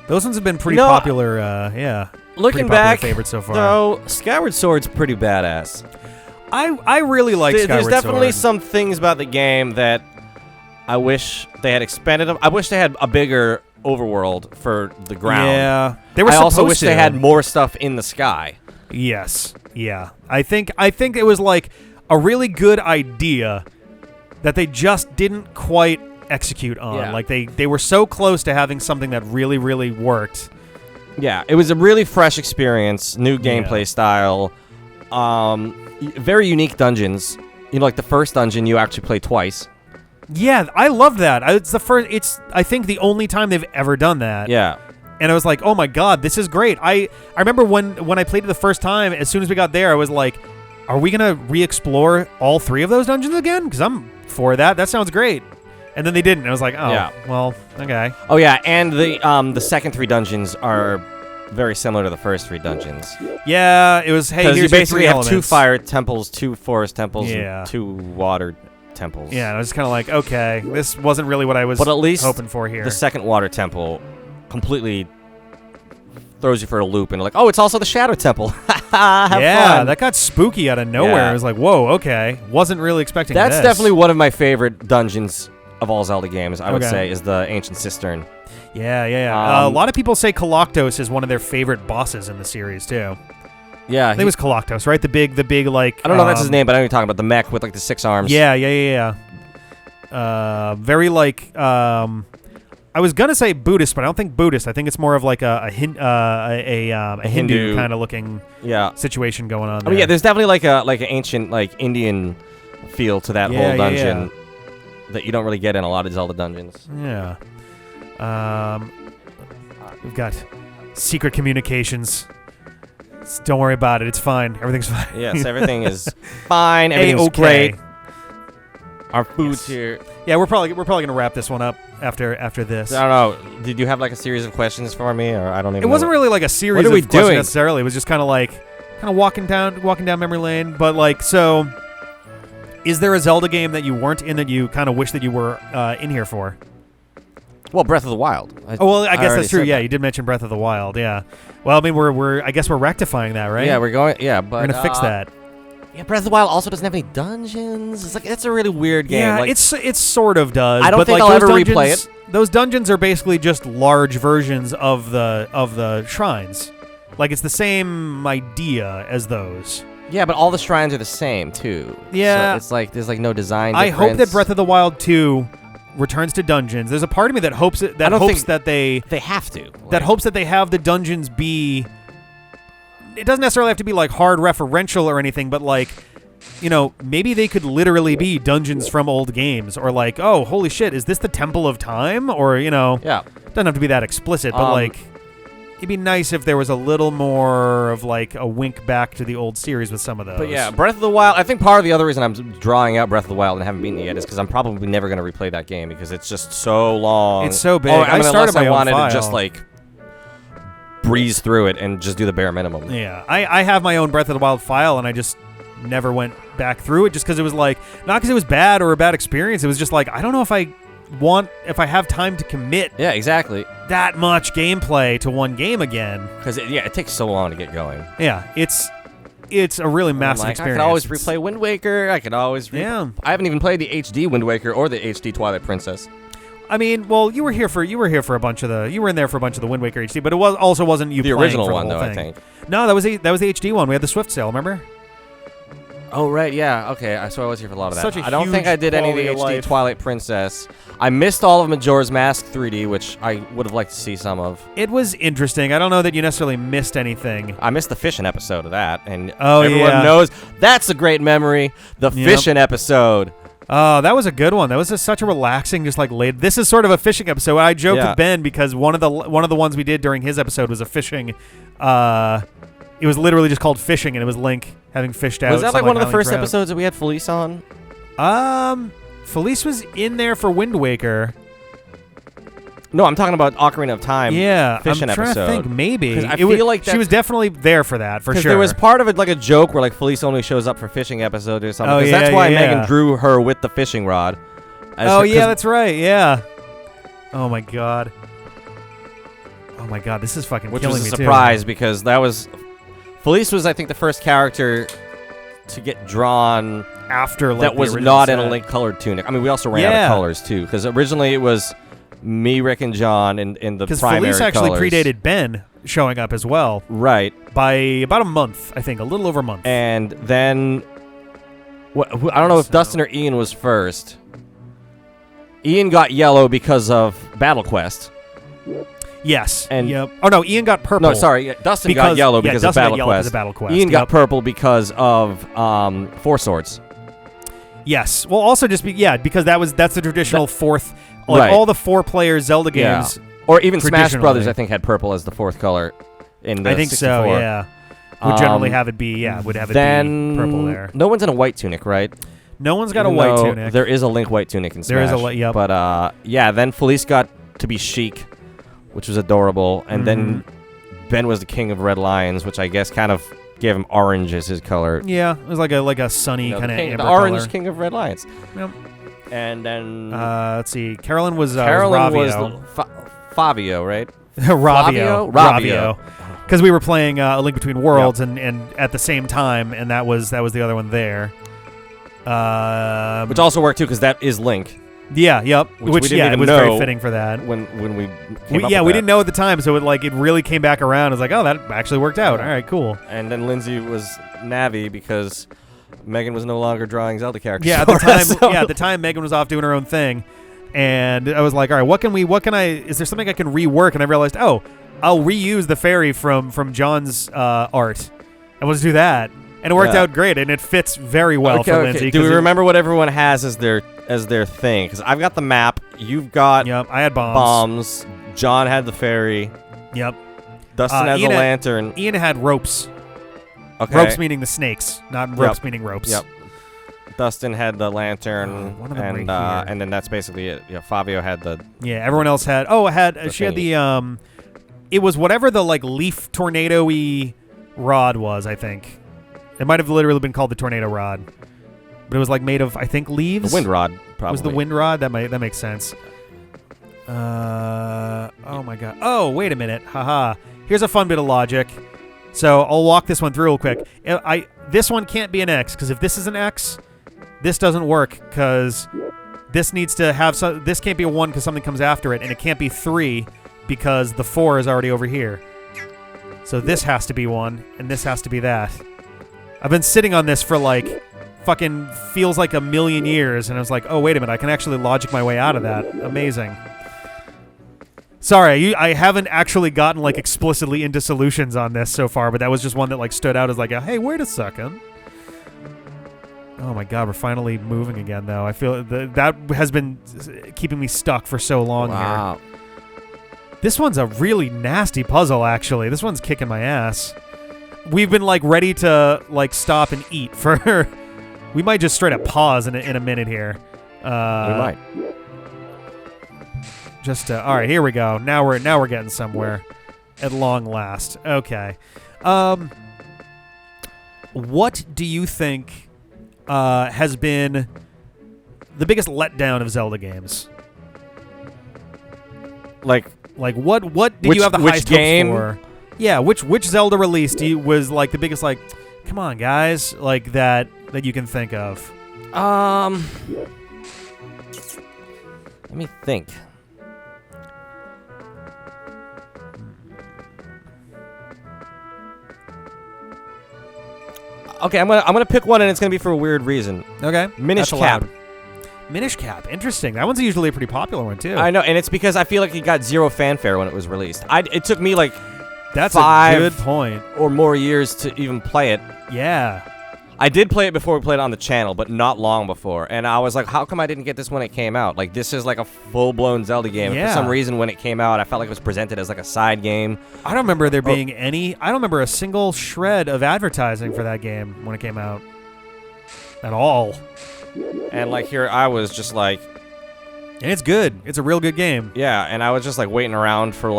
Those ones have been pretty popular. Yeah. Looking back, favorites so far. though, Skyward Sword's pretty badass. I really like Skyward Sword. There's definitely some things about the game that I wish they had expanded. I wish they had a bigger overworld for the ground. Yeah. I also wish they had more stuff in the sky. Yes. Yeah. I think it was like a really good idea that they just didn't quite execute on. Yeah. Like they were so close to having something that really, really worked. Yeah, it was a really fresh experience, new gameplay style, very unique dungeons. Like the first dungeon you actually play twice. Yeah, I love that. It's the first. It's I think the only time they've ever done that. Yeah. And I was like, oh my god, this is great. I remember when I played it the first time. As soon as we got there, I was like, are we gonna re-explore all 3 of those dungeons again? Because I'm for that. That sounds great. And then they didn't. I was like, oh, Yeah. well, okay. Oh yeah, and the second 3 dungeons are very similar to the first 3 dungeons. Yeah, it was. Hey, Because here's you your basically 3 have elements. 2 fire temples, 2 forest temples, Yeah. and 2 water temples. Yeah, and I was kind of like, okay, this wasn't really what I was But at least hoping for here. the second water temple completely throws you for a loop, and like, oh, it's also the shadow temple. Have yeah, fun. that got spooky out of nowhere. Yeah. I was like, whoa, okay. Wasn't really expecting That's this. definitely one of my favorite dungeons of all Zelda games, I would Okay. say, is the Ancient Cistern. Yeah. A lot of people say Koloktos is one of their favorite bosses in the series, too. Yeah. I think it was Koloktos, right? The big, like... I don't know if that's his name, but I know you're talking about the mech with, like, the 6 arms. Yeah. Very, like... I was gonna say Buddhist, but I don't think Buddhist. I think it's more of like a Hindu kind of looking situation going on there. I mean, yeah, there's definitely like an ancient, like, Indian feel to that whole dungeon that you don't really get in a lot of Zelda dungeons. Yeah. We've got secret communications. Don't worry about it. It's fine. Everything's fine. Yes, everything is fine. Everything's great. Our food's here. Yeah, we're probably gonna wrap this one up after this. I don't know. Did you have like a series of questions for me, or I don't even? It wasn't really like a series What are we of questions doing? necessarily. It was just kind of walking down memory lane. But like, so, is there a Zelda game that you weren't in that you kind of wish that you were in here for? Well, Breath of the Wild. I guess already that's true. said Yeah, that. you did mention Breath of the Wild. Yeah. Well, I mean, I guess we're rectifying that, right? Yeah, we're going. Yeah, but we're gonna fix that. Yeah, Breath of the Wild also doesn't have any dungeons. It's like it's a really weird game. Yeah, like, it's sort of does. I don't but think like I'll those ever dungeons, replay it. Those dungeons are basically just large versions of the shrines. Like it's the same idea as those. Yeah, but all the shrines are the same too. Yeah. So it's like there's like no design I difference. hope that Breath of the Wild 2 returns to dungeons. There's a part of me that hopes that they have to. that hopes that they have the dungeons be. It doesn't necessarily have to be like hard referential or anything, but like, you know, maybe they could literally be dungeons from old games, or like, oh, holy shit, is this the Temple of Time? Or, you know, Yeah. doesn't have to be that explicit, but like, it'd be nice if there was a little more of like a wink back to the old series with some of those. But yeah, Breath of the Wild, I think part of the other reason I'm drawing out Breath of the Wild and haven't beaten it yet is because I'm probably never going to replay that game because it's just so long. It's so big. Oh, I mean, started unless my I own wanted file. to just like breeze through it and just do the bare minimum. Yeah, I have my own Breath of the Wild file, and I just never went back through it just because it was like, not because it was bad or a bad experience. It was just like, I don't know if I have time to commit Yeah, exactly. that much gameplay to one game again. Because it takes so long to get going. Yeah, it's a really massive Like, experience. I could always replay Wind Waker. I could always. Yeah. I haven't even played the HD Wind Waker or the HD Twilight Princess. I mean, well, you were in there for a bunch of the Wind Waker HD, but it wasn't you The playing original for the one, whole though, I thing. think. No, that was the HD one. We had the Swift sale, remember? Oh right, yeah, okay. So I was here for a lot of that. Such a I don't think huge I did any of the quality of HD life. Twilight Princess. I missed all of Majora's Mask 3D, which I would have liked to see some of. It was interesting. I don't know that you necessarily missed anything. I missed the fishing episode of that, and Oh, everyone yeah. knows that's a great memory. The Yep. fishing episode. Oh, that was a good one. That was such a relaxing, just like laid. This is sort of a fishing episode. I joked Yeah. with Ben because one of the ones we did during his episode was a fishing. It was literally just called fishing, and it was Link having fished out. Was that some, like one of the howling first trout. episodes that we had Felice on? Felice was in there for Wind Waker. No, I'm talking about Ocarina of Time. Yeah, fishing I'm trying episode. to think. Maybe 'Cause I It was- feel like she that's- was definitely there for that for Because sure. there was part of it like a joke where like Felice only shows up for fishing episodes or something. Oh, 'Cause yeah, that's why yeah, Megan yeah. drew her with the fishing rod. Oh yeah, that's right. Yeah. Oh my god. Oh my god, this is fucking which killing was a me surprise because that was Felice was I think the first character to get drawn too. After like, that the was original not in a set. Link colored tunic. I mean, we also ran out Yeah. of colors too because originally it was me, Rick, and John in the Because primary Felice actually colors. predated Ben showing up as well Right, by about a month, I think, a little over a month. and then I don't know if Dustin or Ian was first. Ian got yellow because of Battle Quest. Yes. And- yep. Oh no, Ian got purple. No, sorry, Dustin got Because- yellow yeah, because Dustin of got Battle yellow Quest. because of Battle Quest. Ian got Yep. purple because of Four Swords. Yes. Well, also just because that's the traditional fourth. Like Right. all the 4-player Zelda games. Or even Smash traditionally. Brothers, I think, had purple as the fourth color in the I think 64. so. Yeah. Would generally have it be would have it Then be purple there. no one's in a white tunic, right? No one's got Even a white though tunic. There is a Link white tunic in Smash. There is a yep. But then Felice got to be Sheik, which was adorable, and then Ben was the King of Red Lions, which I guess kind of gave him orange as his color. Yeah, it was like a sunny kind of amber the orange color. King of Red Lions. Yep. And then let's see. Carolyn was Carolyn was Ravio. Fabio, right? Ravio. Because we were playing A Link Between Worlds and at the same time, and that was the other one there. Which also worked too, because that is Link. Yeah, yep. Which we didn't it even was know very fitting for that. When we we didn't know at the time, so it really came back around. It was like, oh, that actually worked out. All right, cool. And then Lindsay was Navi because Megan was no longer drawing Zelda characters. Yeah, at the time, Megan was off doing her own thing, and I was like, all right, is there something I can rework? And I realized, oh, I'll reuse the fairy from John's art, and let's do that. And it worked out great, and it fits very well for Lindsay. Do we remember what everyone has as their thing? Because I've got the map. You've got I had bombs. John had the fairy. Yep. Dustin has the lantern. Ian had ropes. Okay. Ropes meaning the snakes, not ropes meaning ropes. Yep. Dustin had the lantern, one of them right here. and then that's basically it. Yeah, Fabio had the. Yeah, everyone else had. She had the It was whatever the leaf tornado-y rod was. I think it might have literally been called the tornado rod, but it was made of, I think, leaves. The wind rod, probably. It was the wind rod? That makes sense. Oh my god. Oh, wait a minute. Haha. Here's a fun bit of logic. So I'll walk this one through real quick. This one can't be an X, because if this is an X, this doesn't work, because this needs to have this can't be a 1 because something comes after it, and it can't be 3 because the 4 is already over here. So this has to be 1, and this has to be that. I've been sitting on this for fucking feels like a million years, and I was like, oh, wait a minute, I can actually logic my way out of that. Amazing. Sorry, I haven't actually gotten explicitly into solutions on this so far, but that was just one that stood out as hey, wait a second. Oh my god, we're finally moving again, though. I feel that has been keeping me stuck for so long here. This one's a really nasty puzzle, actually. This one's kicking my ass. We've been ready to stop and eat for. We might just straight up pause in a minute here. We might. All right, here we go. Now we're getting somewhere, at long last. Okay, what do you think has been the biggest letdown of Zelda games? What did you have the highest hopes for? Yeah, which Zelda release was the biggest come on guys that you can think of? Let me think. Okay, I'm gonna pick one, and it's gonna be for a weird reason. Okay, Minish Cap. Minish Cap, interesting. That one's usually a pretty popular one too. I know, and it's because I feel like it got zero fanfare when it was released. It took me that's 5 a good point or more years to even play it. Yeah, I did play it before we played it on the channel, but not long before. And I was like, how come I didn't get this when it came out? This is a full-blown Zelda game. Yeah. And for some reason, when it came out, I felt like it was presented as a side game. I don't remember there being any. I don't remember a single shred of advertising for that game when it came out at all. And here I was just and it's good. It's a real good game. Yeah, and I was just waiting around for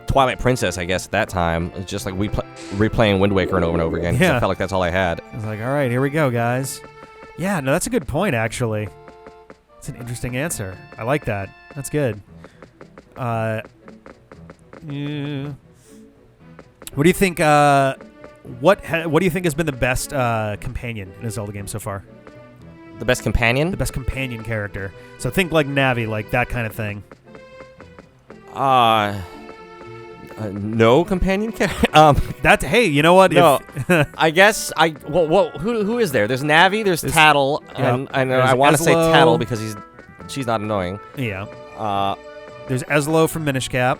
Twilight Princess, I guess, at that time. It's just replaying Wind Waker and over again. Yeah. I felt like that's all I had. I was all right, here we go, guys. Yeah, no, that's a good point, actually. It's an interesting answer. I like that. That's good. Yeah. What do you think? What do you think has been the best companion in a Zelda game so far? The best companion? The best companion character. So think Navi, that kind of thing. No companion character. Hey, you know what? No, I guess who is there? There's Navi. There's Tattle, and I want to say Tattle because she's not annoying. Yeah. There's Eslo from Minish Cap.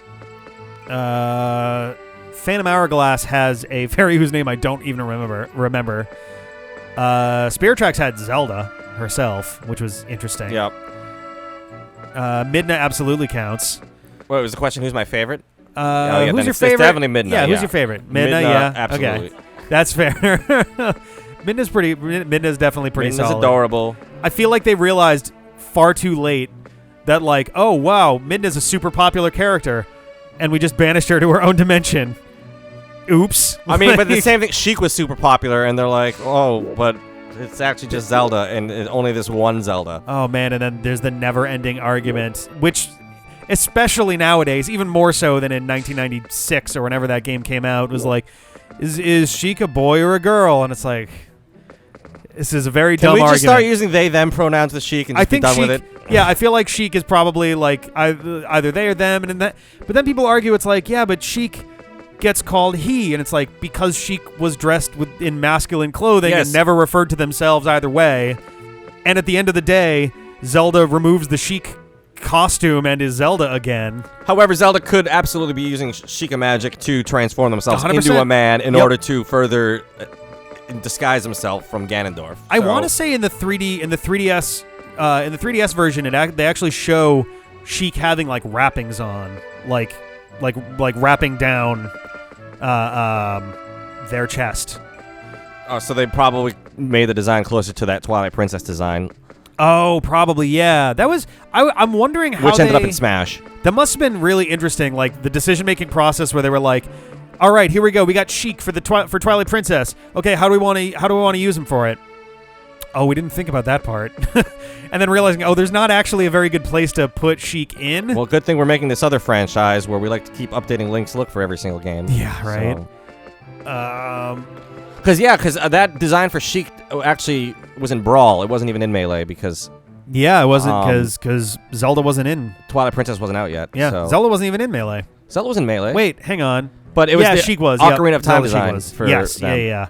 Phantom Hourglass has a fairy whose name I don't even remember. Spirit Tracks had Zelda herself, which was interesting. Yep. Midna absolutely counts. What was the question? Who's my favorite? Who's your favorite? It's definitely Midna. Yeah, who's your favorite? Midna, yeah. Absolutely. Okay. That's fair. Midna's definitely pretty Midna's solid. adorable. I feel like they realized far too late that, like, oh, wow, Midna's a super popular character, and we just banished her to her own dimension. Oops. I mean, but the same thing, Sheik was super popular, and they're like, oh, but it's actually just Zelda, and only this one Zelda. Oh, man, and then there's the never-ending argument, which, especially nowadays, even more so than in 1996 or whenever that game came out, was like, is Sheik a boy or a girl? And it's like, this is a very dumb argument. Can we just start using they, them pronouns with Sheik and just be done with it? Yeah, I feel like Sheik is probably like either they or them, and that. But then people argue it's like, yeah, but Sheik gets called he, and it's like because Sheik was dressed in masculine clothing and never referred to themselves either way. And at the end of the day, Zelda removes the Sheik costume and is Zelda again. However, Zelda could absolutely be using Sheikah magic to transform themselves 100%. into a man in order to further disguise himself from Ganondorf. I want to say in the 3DS version, they actually show Sheik having like wrappings on, like wrapping down their chest. Oh, so they probably made the design closer to that Twilight Princess design. Oh, probably, yeah. That was. I'm wondering how. Which ended up in Smash. That must have been really interesting, like the decision-making process where they were like, "All right, here we go. We got Sheik for for Twilight Princess. Okay, how do we want to use him for it? Oh, we didn't think about that part." And then realizing, oh, there's not actually a very good place to put Sheik in. Well, good thing we're making this other franchise where we like to keep updating Link's look for every single game. Yeah, right. So. Because that design for Sheik actually was in Brawl. It wasn't even in Melee because... Yeah, it wasn't because Zelda wasn't in... Twilight Princess wasn't out yet. Yeah, so. Zelda wasn't even in Melee. Zelda was in Melee. Wait, hang on. But it was the Sheik was. Ocarina of Time Zelda design for yes, them. yeah.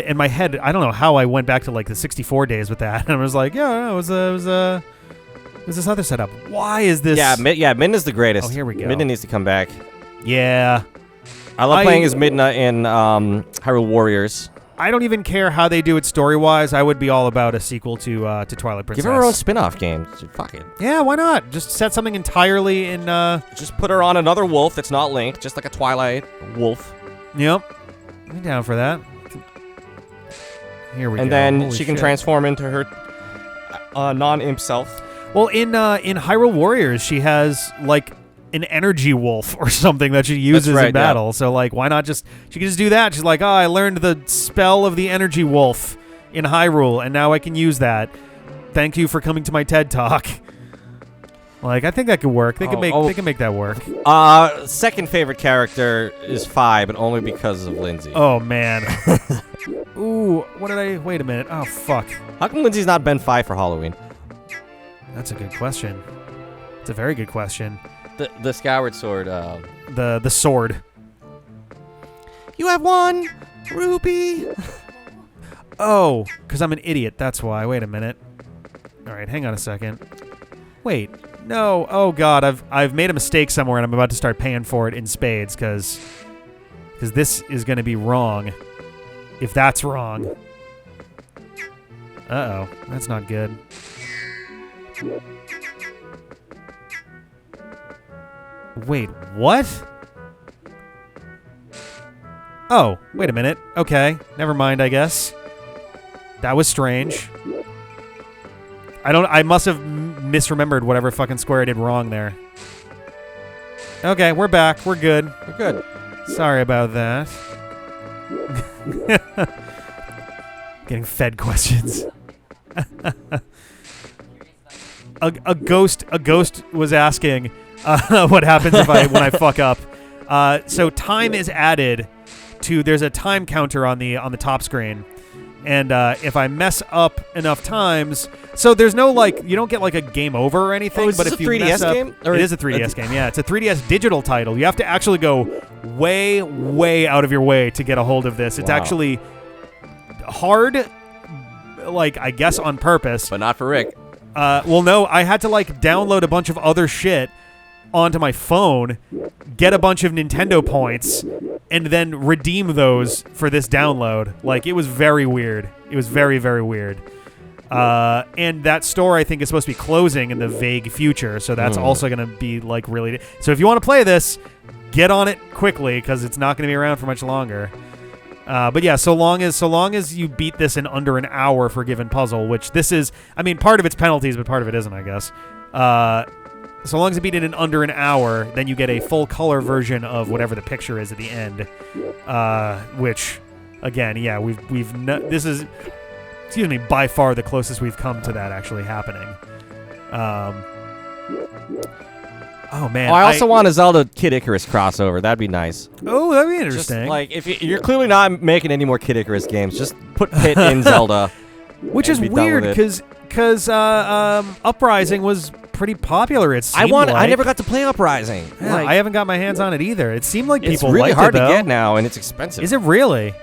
In my head, I don't know how I went back to like the 64 days with that. And I was like, yeah, it was this other setup. Why is this... Yeah, Midna's the greatest. Oh, here we go. Midna needs to come back. Yeah. I love playing as Midna in Hyrule Warriors. I don't even care how they do it story-wise. I would be all about a sequel to Twilight Princess. Give her her own spin-off game. Fuck it. Yeah, why not? Just set something entirely in... Just put her on another wolf that's not Link, just like a Twilight wolf. Yep. I'm down for that. Here we go. And then Holy she can shit. transform into her non-imp self. Well, in Hyrule Warriors, she has, like, an energy wolf or something that she uses in battle. Yeah. So, like, why not just... She can just do that. She's like, oh, I learned the spell of the energy wolf in Hyrule, and now I can use that. Thank you for coming to my TED Talk. Like, I think that could work. They can make that work. Second favorite character is Fi, but only because of Lindsay. Oh, man. Ooh, what did I... Wait a minute. Oh, fuck. How come Lindsay's not been Fi for Halloween? That's a good question. It's a very good question. The Skyward Sword. The sword. You have one rupee. Oh, because I'm an idiot. That's why. Wait a minute. All right, hang on a second. Wait, no. Oh God, I've made a mistake somewhere, and I'm about to start paying for it in spades because this is going to be wrong. If that's wrong. Uh-oh, that's not good. Wait, what? Oh, wait a minute. Okay, never mind, I guess. That was strange. I must have misremembered whatever fucking square I did wrong there. Okay, we're back. We're good. We're good. Sorry about that. Getting fed questions. A ghost was asking what happens when I fuck up. So time is added to. There's a time counter on the top screen, and if I mess up enough times, so there's no like you don't get like a game over or anything. Is but this if a you 3DS mess up, game? Or it is a 3DS game. Yeah, it's a 3DS digital title. You have to actually go way out of your way to get a hold of this. It's actually hard, like I guess on purpose, but not for Rick. Well, no, I had to like download a bunch of other shit onto my phone, get a bunch of Nintendo points, and then redeem those for this download. Like, it was very weird. It was very, very weird. And that store, I think, is supposed to be closing in the vague future, so that's also going to be, like, really... So if you want to play this, get on it quickly, because it's not going to be around for much longer. But yeah, so long as you beat this in under an hour for a given puzzle, which this is... I mean, part of it's penalties, but part of it isn't, I guess. So long as you beat it in under an hour, then you get a full-color version of whatever the picture is at the end, which, again, yeah, this is... Excuse me, by far the closest we've come to that actually happening. Oh, man. I also want a Zelda Kid Icarus crossover. That'd be nice. Oh, that'd be interesting. Just, like, if you're clearly not making any more Kid Icarus games, just put Pit in Zelda. Which is weird, because Uprising was pretty popular, it seemed I never got to play Uprising. Yeah, I haven't got my hands on it either. It seemed like people liked it, though. It's really hard to get now, and it's expensive. Is it really?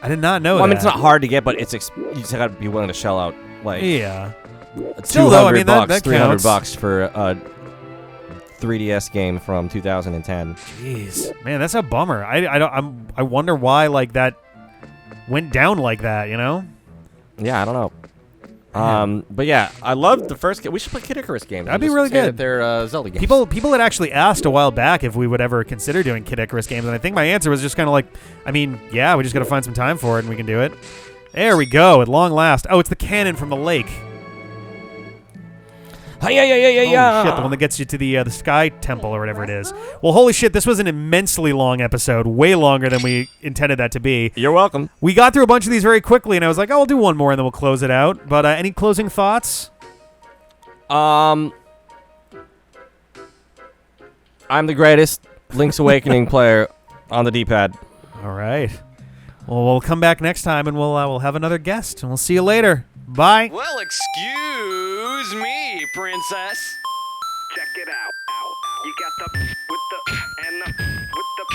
I did not know that. I mean, it's not hard to get, but you just got to be willing to shell out, like, Still, though, I mean, that $300 for a 3DS game from 2010. Jeez, man, that's a bummer. I wonder why, like, that went down like that. You know? Yeah, I don't know. But yeah, I loved the first game. We should play Kid Icarus games. That'd be really good. They're Zelda games. People had actually asked a while back if we would ever consider doing Kid Icarus games, and I think my answer was just kind of like, I mean, yeah, we just got to find some time for it, and we can do it. There we go, at long last. Oh, it's the cannon from the lake. Yeah. Holy shit, the one that gets you to the Sky Temple or whatever it is. Well, holy shit, this was an immensely long episode, way longer than we intended that to be. You're welcome. We got through a bunch of these very quickly, and I was like, oh, we'll do one more, and then we'll close it out. But any closing thoughts? I'm the greatest Link's Awakening player on the D-pad. All right. Well, we'll come back next time, and we'll have another guest, and we'll see you later. Bye. Well, excuse me, princess. Check it out. You got the with the and the with the.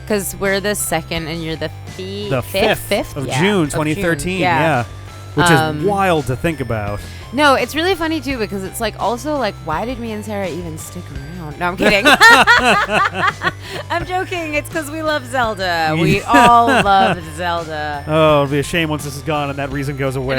Because we're the 2nd and you're the The 5th of Yeah, June, of 2013. June. Yeah. Which is wild to think about. No, it's really funny, too, because it's like also like, why did me and Sarah even stick around? No, I'm kidding. I'm joking. It's because we love Zelda. We all love Zelda. Oh, it'll be a shame once this is gone and that reason goes away.